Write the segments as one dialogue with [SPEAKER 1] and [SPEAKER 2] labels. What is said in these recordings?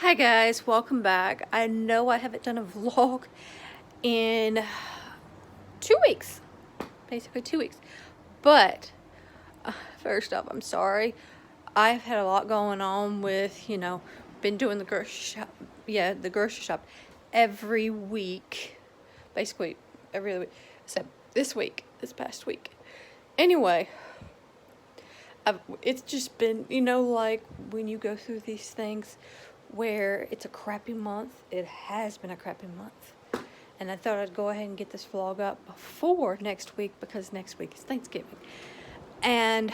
[SPEAKER 1] Hi guys, welcome back. I know I haven't done a vlog in 2 weeks, basically 2 weeks, but first off, I'm sorry. I've had a lot going on with, been doing the grocery shop, the grocery shop every week, basically every other week, except this past week. Anyway, it's just been, like when you go through these things where it's a crappy month, it has been a crappy month. And I thought I'd go ahead and get this vlog up before next week because next week is Thanksgiving. And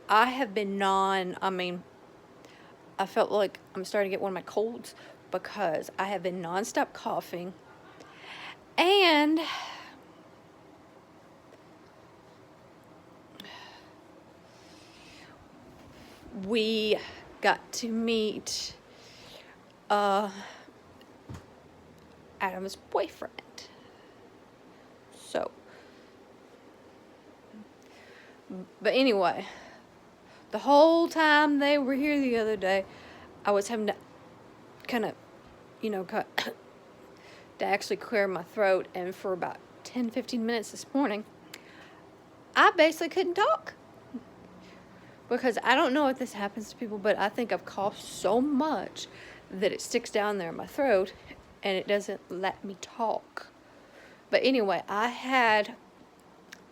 [SPEAKER 1] I have been I felt like I'm starting to get one of my colds because I have been nonstop coughing. And we got to meet Adam's boyfriend. So, but anyway, the whole time they were here the other day, I was having to kind of, to actually clear my throat. And for about 10-15 minutes this morning, I basically couldn't talk. Because I don't know if this happens to people, but I think I've coughed so much that it sticks down there in my throat and it doesn't let me talk. But anyway, I had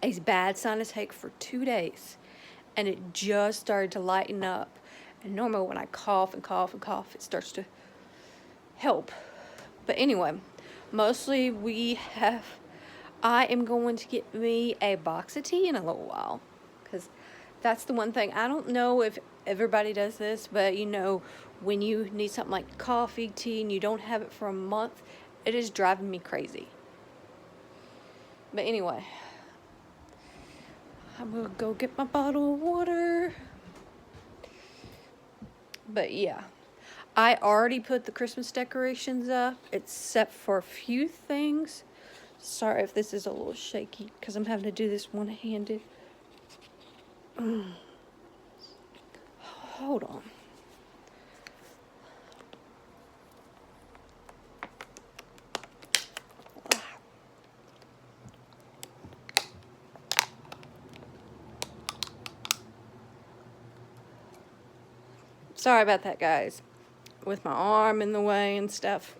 [SPEAKER 1] a bad sinus ache for 2 days and it just started to lighten up. And normally when I cough and cough and cough, it starts to help. But anyway, mostly I am going to get me a box of tea in a little while. Because that's the one thing. I don't know if everybody does this, but when you need something like coffee, tea, and you don't have it for a month, it is driving me crazy. But anyway, I'm going to go get my bottle of water. But yeah, I already put the Christmas decorations up, except for a few things. Sorry if this is a little shaky, because I'm having to do this one-handed. Hold on. Sorry about that, guys. With my arm in the way and stuff.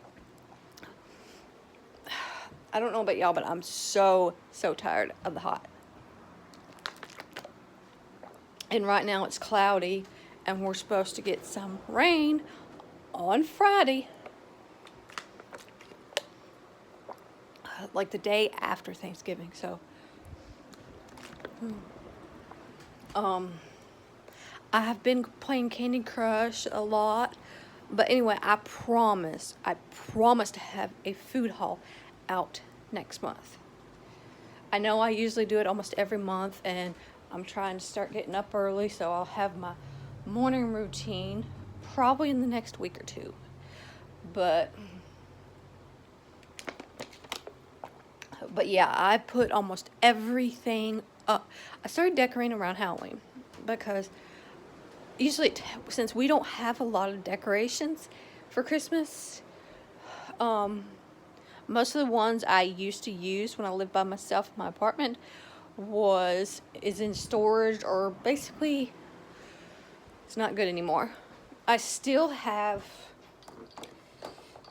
[SPEAKER 1] I don't know about y'all, but I'm so tired of the hot. And right now it's cloudy, and we're supposed to get some rain on Friday. Like the day after Thanksgiving, so. I have been playing Candy Crush a lot. But anyway, I promise to have a food haul out next month. I know I usually do it almost every month, and I'm trying to start getting up early, so I'll have my morning routine probably in the next week or two. But yeah, I put almost everything up. I started decorating around Halloween because usually, since we don't have a lot of decorations for Christmas, most of the ones I used to use when I lived by myself in my apartment is in storage, or basically it's not good anymore. I still have,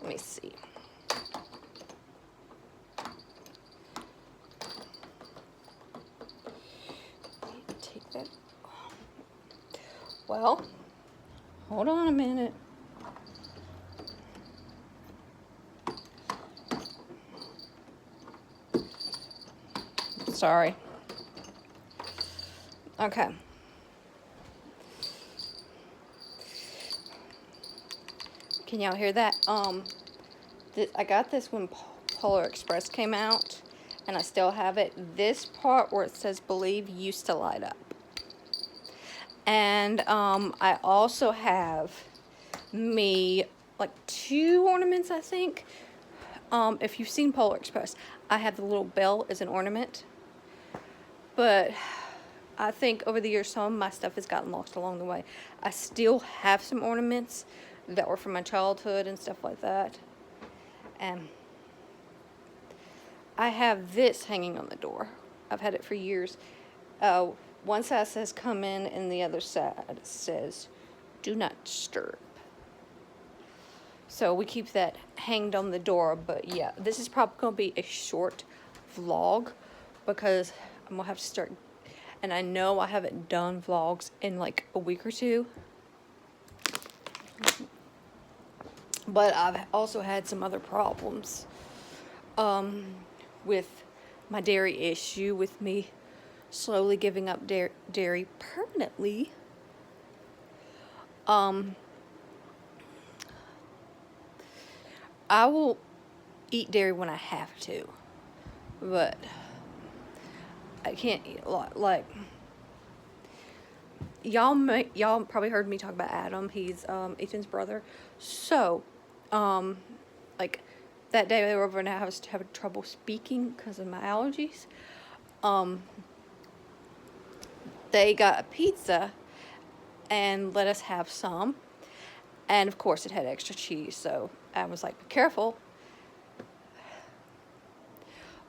[SPEAKER 1] let me see. Take that. Well, hold on a minute. Sorry. Okay. Can y'all hear that? I got this when Polar Express came out, and I still have it. This part where it says "Believe" used to light up. And I also have me like 2 ornaments, I think. If you've seen Polar Express, I have the little bell as an ornament. But I think over the years, some of my stuff has gotten lost along the way. I still have some ornaments that were from my childhood and stuff like that. And I have this hanging on the door. I've had it for years. One side says come in, and the other side says do not disturb. So we keep that hanged on the door. But yeah, this is probably going to be a short vlog because I'm going to have to start. And I know I haven't done vlogs in like a week or two. But I've also had some other problems with my dairy issue, with me slowly giving up dairy permanently. I will eat dairy when I have to, but I can't eat a lot. Like, y'all probably heard me talk about Adam. He's Ethan's brother. So, like that day they were over and I was having trouble speaking because of my allergies. They got a pizza and let us have some. And of course it had extra cheese, so I was like, be careful.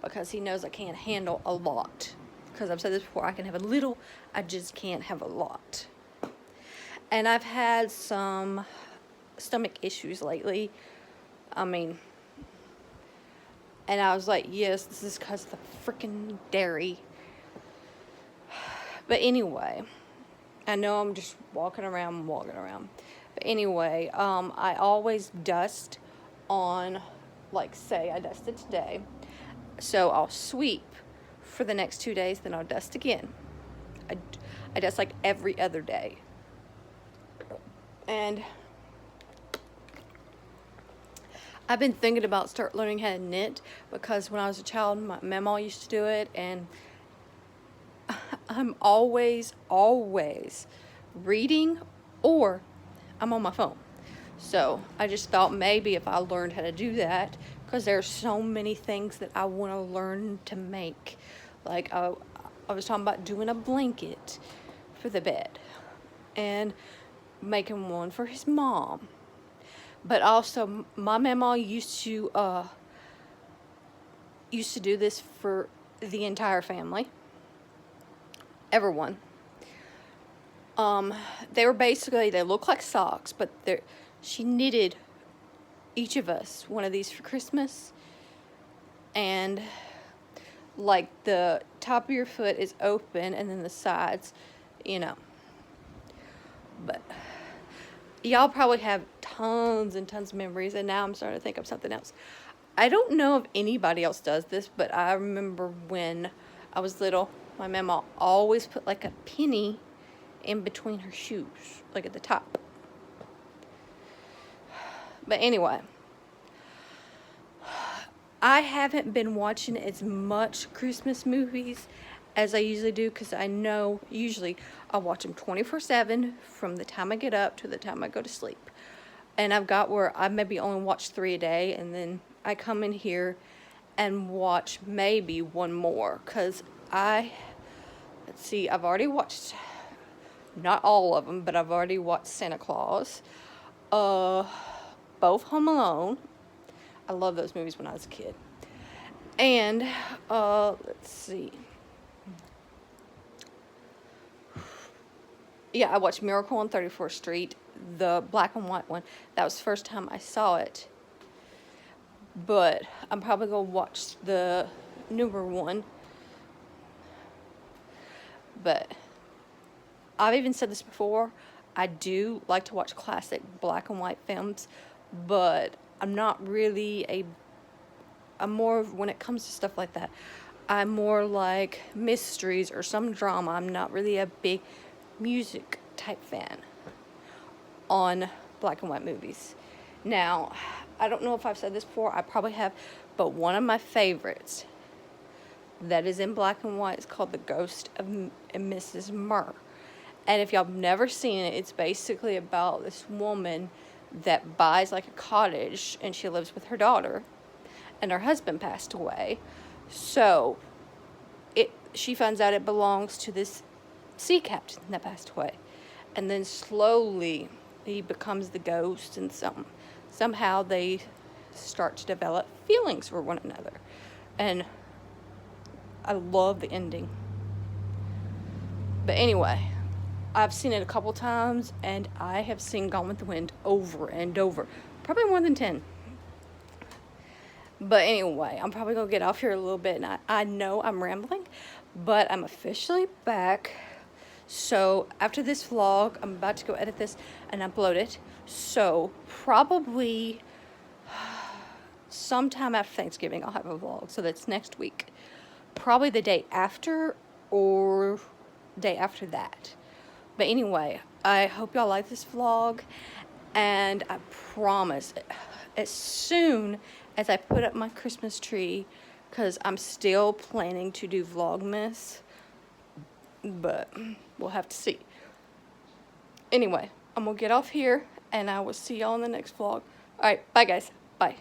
[SPEAKER 1] Because he knows I can't handle a lot. Because I've said this before, I can have a little, I just can't have a lot. And I've had some stomach issues lately. And I was like, yes, this is because of the freaking dairy. But anyway, I know I'm just walking around. But anyway, I always dust on, like, say I dusted today. So I'll sweep for the next 2 days, then I'll dust again. I dust like every other day. And I've been thinking about start learning how to knit because when I was a child, my mama used to do it, and I'm always reading or I'm on my phone. So I just thought maybe if I learned how to do that, because there's so many things that I want to learn to make. Like I was talking about doing a blanket for the bed and making one for his mom. But also my mama used to do this for the entire family. Everyone. They look like socks, but she knitted each of us one of these for Christmas. And like the top of your foot is open and then the sides, But y'all probably have tons and tons of memories, and now I'm starting to think of something else. I don't know if anybody else does this, but I remember when I was little, my mama always put like a penny in between her shoes, like at the top. But anyway, I haven't been watching as much Christmas movies as I usually do, because I know usually I watch them 24/7 from the time I get up to the time I go to sleep. And I've got where I maybe only watch 3 a day, and then I come in here and watch maybe one more, because I've already watched, not all of them, but I've already watched Santa Claus, both Home Alone. I love those movies when I was a kid. And, let's see. Yeah, I watched Miracle on 34th Street, the black and white one. That was the first time I saw it. But I'm probably going to watch the newer one. But I've even said this before, I do like to watch classic black and white films, but I'm not really I'm more, when it comes to stuff like that, I'm more like mysteries or some drama. I'm not really a big music type fan on black and white movies. Now, I don't know if I've said this before, I probably have, but one of my favorites that is in black and white is called The Ghost of Mrs. Murr. And if y'all have never seen it, it's basically about this woman that buys like a cottage and she lives with her daughter, and her husband passed away. So she finds out it belongs to this sea captain that passed away. And then slowly he becomes the ghost, and somehow they start to develop feelings for one another. And I love the ending. But anyway, I've seen it a couple times, and I have seen Gone with the Wind over and over. Probably more than 10. But anyway, I'm probably going to get off here a little bit, and I know I'm rambling, but I'm officially back. So after this vlog, I'm about to go edit this and upload it. So probably sometime after Thanksgiving, I'll have a vlog. So that's next week. Probably the day after or day after that. But anyway, I hope y'all like this vlog, and I promise, as soon as I put up my Christmas tree, because I'm still planning to do Vlogmas, but we'll have to see. Anyway, I'm going to get off here, and I will see y'all in the next vlog. Alright, bye guys. Bye.